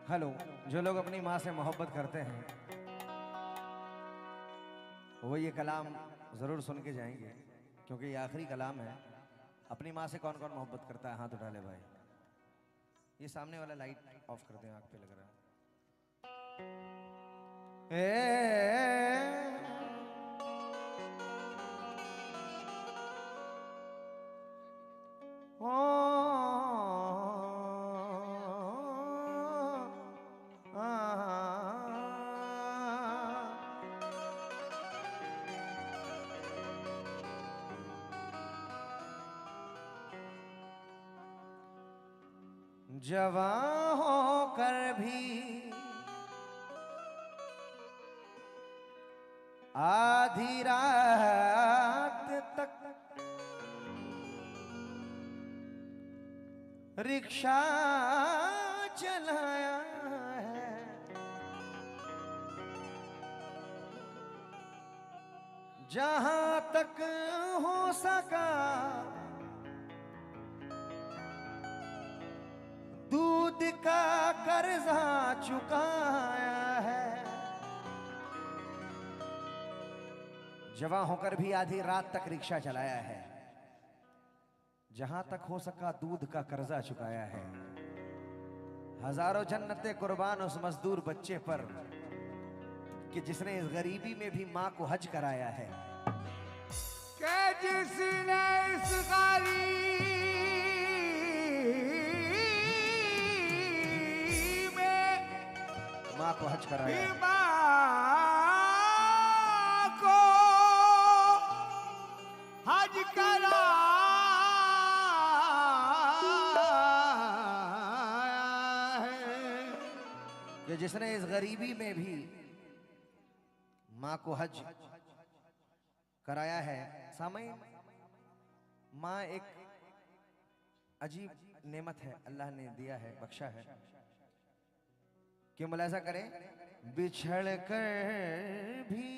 Hello, जो लोग अपनी माँ से मोहब्बत करते हैं वो ये कलाम ज़रूर सुन के जाएंगे, क्योंकि ये आखिरी कलाम है। अपनी माँ से कौन कौन मोहब्बत करता है? हाथ उठा ले भाई। ये सामने वाला लाइट ऑफ कर दें, आँख पे लग रहा है। जवां होकर भी आधी रात तक रिक्शा चलाया है। जहां तक हो सका दूध का कर्जा चुकाया है। जवां होकर भी आधी रात तक रिक्शा चलाया है। जहां तक हो सका दूध का कर्जा चुकाया है। हजारों जन्नतें कुर्बान उस मजदूर बच्चे पर कि जिसने इस गरीबी में भी मां को हज कराया है। कि जिसने इस गरीबी में मां को हज कराया है। मां को हज कराया है। कि जिसने इस गरीबी में भी मां को हज कराया है। सामईन, मां एक अजीब नेमत है, अल्लाह ने दिया है, बख्शा है। क्यों मुलाजा करें, बिछड़ कर भी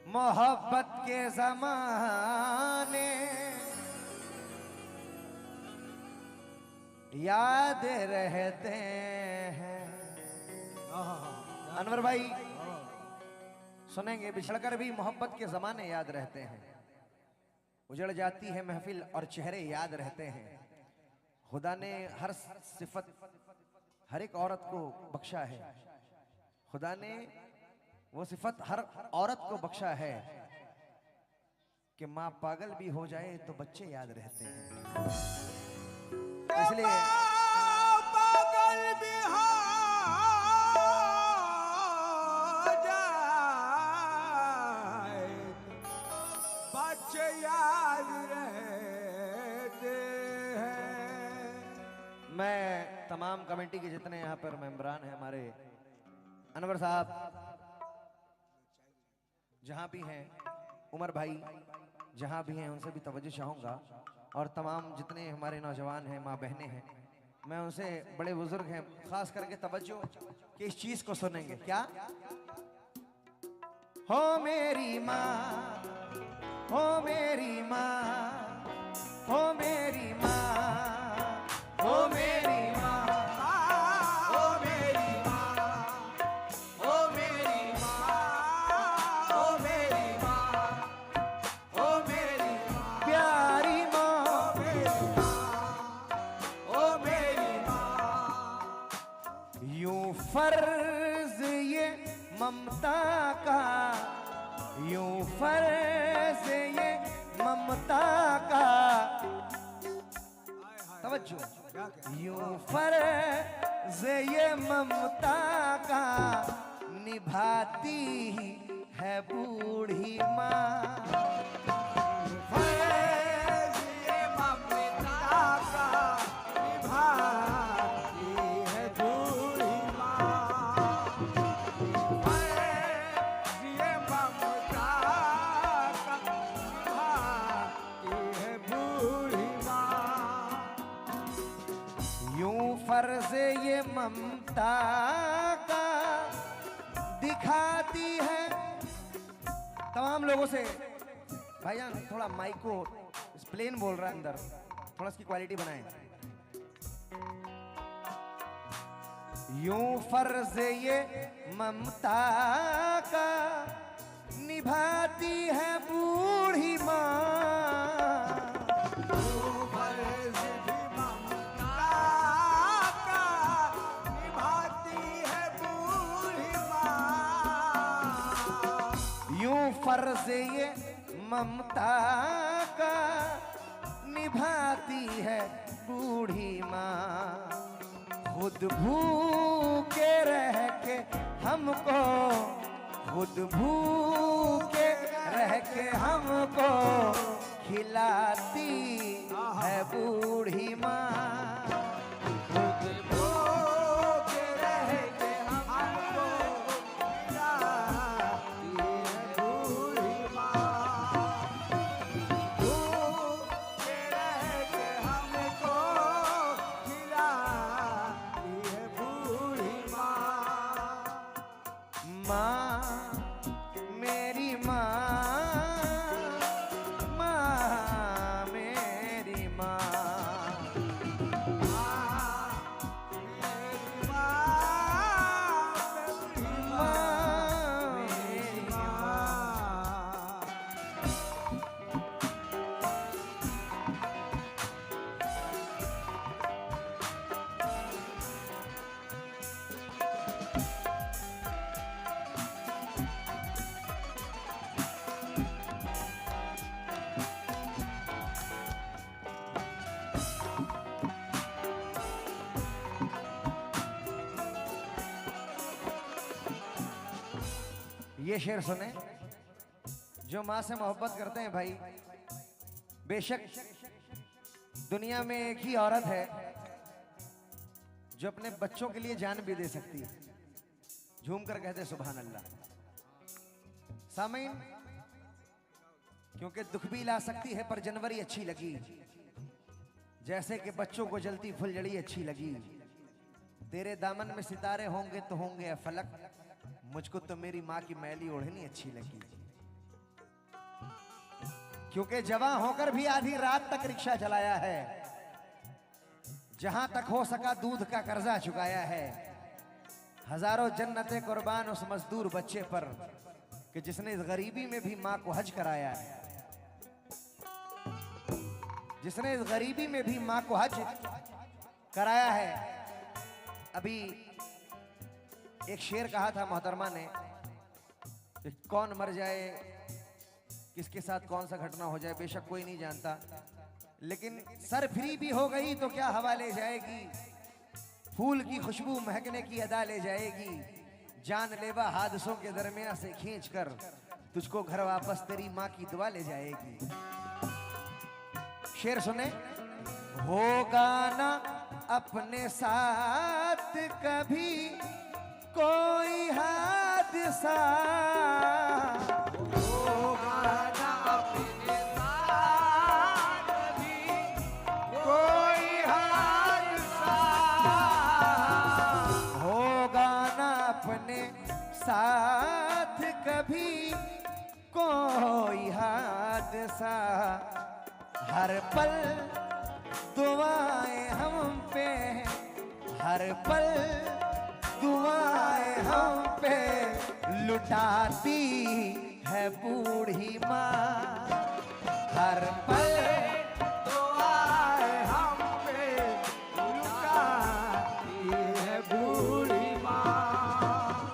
मोहब्बत के ज़माने याद रहते हैं। अनवर भाई सुनेंगे, बिछड़कर भी मोहब्बत के ज़माने याद रहते हैं। उजड़ जाती है महफिल और चेहरे याद रहते हैं। खुदा ने हर सिफत हर एक औरत को बख्शा है। खुदा ने वो सिफत हर औरत को बख्शा है कि माँ पागल भी हो जाए तो बच्चे याद रहते हैं। इसलिए पागल भी हो जाए बच्चे याद रहते हैं। मैं तमाम कमेटी के जितने यहाँ पर मेंबरान हैं, हमारे अनवर साहब जहाँ भी हैं, उमर भाई जहाँ भी हैं, उनसे भी तवज्जो चाहूँगा। और तमाम जितने हमारे नौजवान हैं, माँ बहनें हैं, मैं उनसे, बड़े बुजुर्ग हैं, खास करके तवज्जो कि इस चीज़ को सुनेंगे। क्या हो मेरी माँ, हो मेरी माँ, हो मेरी माँ, हो मेरी माँ, फर्ज ये ममता का, यूं फर्ज ये ममता का, तवज्जो, यूं फर्ज ये ममता का निभाती है बूढ़ी माँ। फर्ज ये ममता का निभाती है बूढ़ी माँ। फर्ज ये ममता का निभाती है बूढ़ी माँ। यूं फर्ज ये ममता का दिखाती है। तमाम लोगों से, भाईजान थोड़ा माइक को प्लेन बोल रहा है अंदर, थोड़ा इसकी क्वालिटी बनाएं। यूं फर्ज ये ममता का निभाती है बूढ़ी माँ, फर्ज भी ममता का निभाती है बूढ़ी माँ। यूं फर्ज ये ममता का निभाती है बूढ़ी माँ, खुद भूखे रह के हमको, खुद भूखे रह के हमको खिलाती है बूढ़ी माँ, खुद भूखे रह के हमको खिलाती है बूढ़ी माँ। भूखे रह के हमको खिलाती है बूढ़ी माँ। माँ मेरी माँ, माँ मेरी माँ, माँ मेरी माँ। ये शेर सुने, जो माँ से मोहब्बत करते हैं भाई, बेशक दुनिया में एक ही औरत है जो अपने बच्चों के लिए जान भी दे सकती है। झूम कर कहते सुभान अल्लाह। सामीन, क्योंकि दुख भी ला सकती है पर जनवरी अच्छी लगी, जैसे कि बच्चों को जलती फुलझड़ी अच्छी लगी। तेरे दामन में सितारे होंगे तो होंगे फलक, मुझको तो मेरी माँ की मैली ओढ़नी अच्छी लगी। क्योंकि जवां होकर भी आधी रात तक रिक्शा चलाया है, जहां तक हो सका दूध का कर्जा चुकाया है। हजारों जन्नतें कुर्बान उस मजदूर बच्चे पर कि जिसने इस गरीबी में भी माँ को हज कराया है, जिसने इस गरीबी में भी माँ को हज कराया है। अभी एक शेर कहा था मोहतरमा ने कि कौन मर जाए, किसके साथ कौन सा घटना हो जाए बेशक कोई नहीं जानता, लेकिन सर फ्री भी हो गई तो क्या हवा ले जाएगी, फूल की खुशबू महकने की अदा ले जाएगी, जानलेवा हादसों के दरमियान से खींचकर तुझको घर वापस तेरी माँ की दुआ ले जाएगी। शेर सुने, होगा ना अपने साथ कभी कोई हादसा, होगा ना अपने साथ भी कोई हादसा। होगा ना अपने साथ कभी कोई हादसा, हर पल दुआएं हम पे, हर पल दुआएं हम पे लुटाती है बूढ़ी माँ, हर पल दुआएं हम पे लुटाती है बूढ़ी माँ।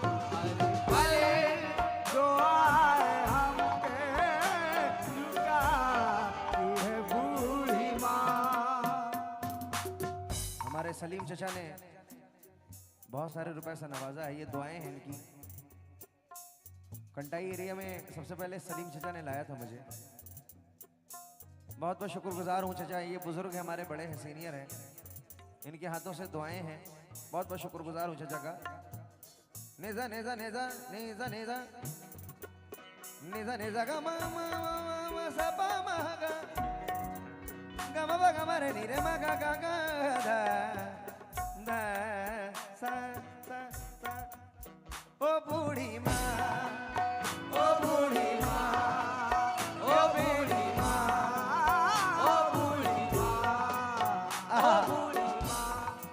हर पल दुआएं हम पे लुटाती है बूढ़ी माँ। हमारे सलीम चचा ने बहुत सारे रुपए से नवाजा है, ये दुआएं हैं इनकी। कंटाई एरिया में सबसे पहले सलीम चचा ने लाया था मुझे, बहुत बहुत शुक्रगुजार हूँ चचा। ये बुजुर्ग है, हमारे बड़े हैं, सीनियर हैं, इनके हाथों से दुआएं हैं, बहुत बहुत शुक्रगुजार हूँ चचा का। नेजा नेजा नेजा नेजा नेजा नेजा नेजा गा मा मा मा मा सा पा मा गा गा मा बा गा मा रे नी रे मा गा गा गा दा दा सा सा सा। ओ बूढ़ी माँ, ओ बूढ़ी माँ, ओ बूढ़ी माँ, ओ बूढ़ी माँ,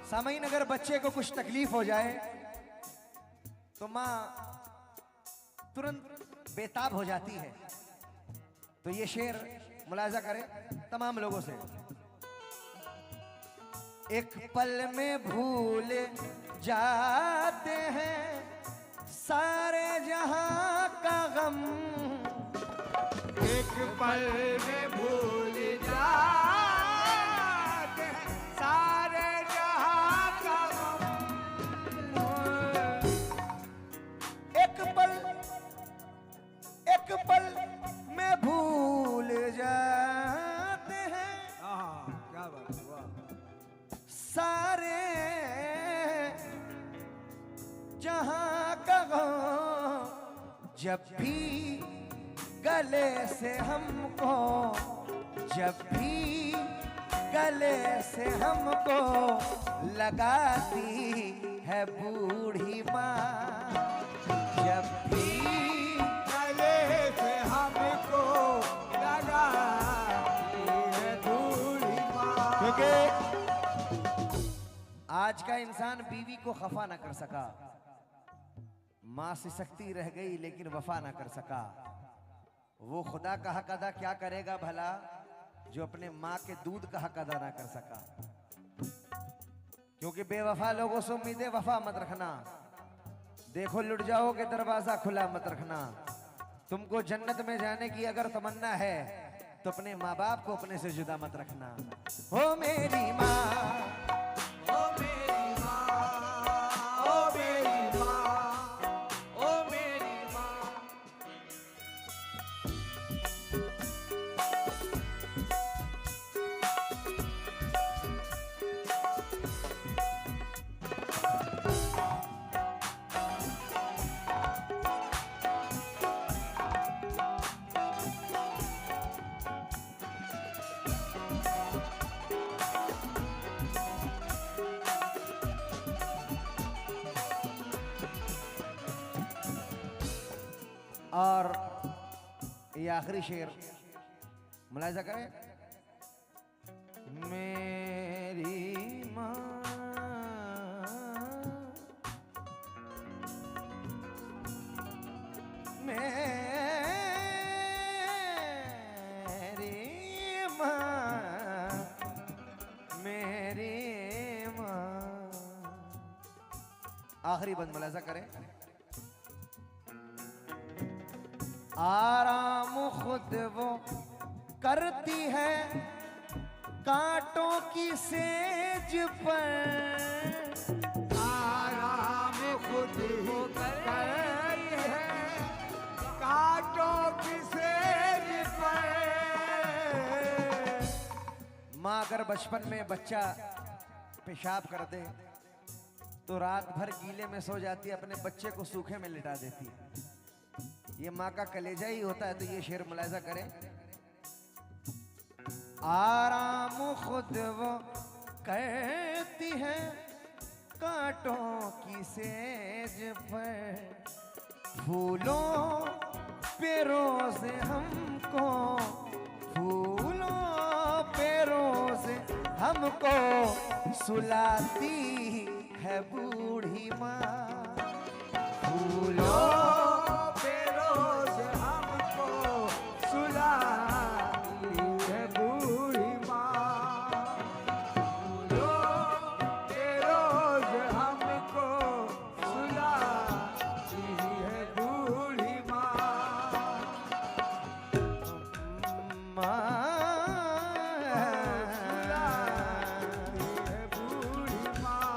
सामईन अगर बच्चे को कुछ तकलीफ हो जाए तो माँ तुरंत बेताब हो जाती है। तो ये शेर मुलाजा करें तमाम लोगों से। एक पल में भूल जाते हैं सारे जहां का गम, एक पल में भूल जाते हैं सारे जहां का गम। एक पल में भूल जाते हैं क्या बात हुआ। सारे जहां का गम, जब भी गले से हमको, जब भी गले से हमको लगाती है बूढ़ी माँ, जब भी गले से हमको लगाती है बूढ़ी माँ। क्योंकि आज का इंसान बीवी को खफा ना कर सका, माँ से सख्ती रह गई लेकिन वफा ना कर सका। वो खुदा का हक अदा क्या करेगा भला जो अपने माँ के दूध का हक अदा ना कर सका। क्योंकि बेवफा लोगों से उम्मीदें वफा मत रखना, देखो लुट जाओगे दरवाजा खुला मत रखना। तुमको जन्नत में जाने की अगर तमन्ना है तो अपने माँ बाप को अपने से जुदा मत रखना। हो मेरी माँ, ओ मेरी माँ, ओ मेरी माँ, ओ मेरी माँ। और ये आखिरी शेर मुलाजा करें। मेरी माँ, मेरी माँ, मेरी माँ। आखिरी बंद मुलाजा करें। आराम खुद वो करती है कांटों की सेज पर, आराम खुद ही करती है कांटों की सेज पर। माँ अगर बचपन में बच्चा पेशाब कर दे तो रात भर गीले में सो जाती है, अपने बच्चे को सूखे में लिटा देती है। ये माँ का कलेजा ही होता है। तो ये शेर मुलाजा करें। आराम खुद वो करती है कांटों की सेज पर, फूलों पे रोज हमको, फूलों पे रोज हमको सुलाती है बूढ़ी माँ। फूलों पे रोज हमको सुलाती है बूढ़ी माँ। फूलों पे रोज हमको सुलाती है बूढ़ी माँ। सुलाती है बूढ़ी माँ।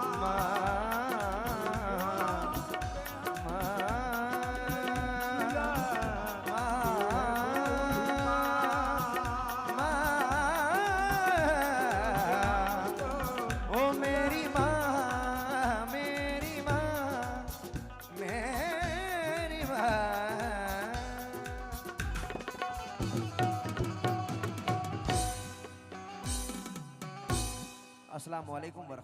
अस्सलाम वालेकुम।